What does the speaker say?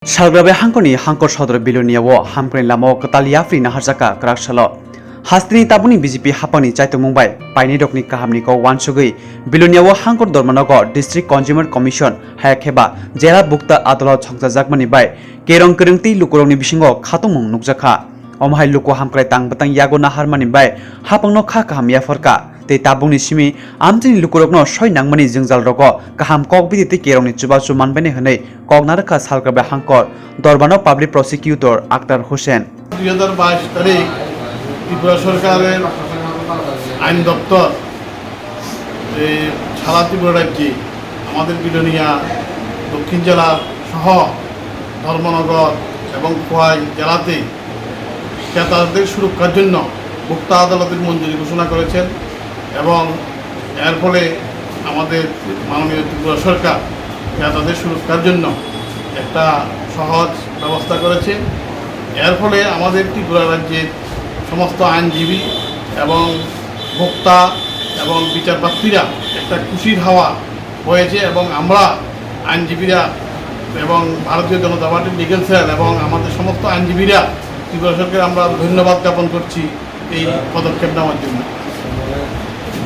Salgrabe hangkoni hangkor sodor biloniawo hamkoni lamao katalia free naharjaka kraksalo hastini tabuni BJP hapani chaito Mumbai paini rokni kahamni ko wansugui biloniawo hangkor dormanogo District Consumer Commission hayakheba jela bukta adolat chongjajakmani bai kerong kerengti lukurongni bisingo khatumung nukjakha omhai luko hamkrai tangbatang yago naharmani bai hapangno kha kahamya forka tei tabungni simi amtini lukurokno soi nangmani jingjal rogo kaham kokbiditi kerongni chubachu manbani hwnei koknarkha salgrabe hangkor দরবানো public prosecutor Akhtar Hossain 2022 তারিখ ত্রিপুরা সরকারের আইন দপ্তর সারা ত্রিপুরা রাজ্যে আমাদের বিলোনিয়া দক্ষিণ জেলা সহ ধর্মনগর এবং খোয়াই জেলাতে ক্রেতাদের সুরক্ষার জন্য ভোক্তা আদালতের মঞ্জুরি ঘোষণা করেছেন এবং এর ফলে আমাদের মাননীয় ত্রিপুরা সরকার ক্রেতাদের সুরক্ষার জন্য একটা সহজ ব্যবস্থা করেছে। এর ফলে আমাদের ত্রিপুরা রাজ্যের সমস্ত আইনজীবী এবং ভোক্তা এবং বিচারপ্রার্থীরা একটা খুশির হাওয়া হয়েছে এবং আমরা আইনজীবীরা এবং ভারতীয় জনতা পার্টির লিগ্যাল সেল এবং আমাদের সমস্ত আইনজীবীরা ত্রিপুরা সরকারকে আমরা ধন্যবাদ জ্ঞাপন করছি এই পদক্ষেপ নেওয়ার জন্য।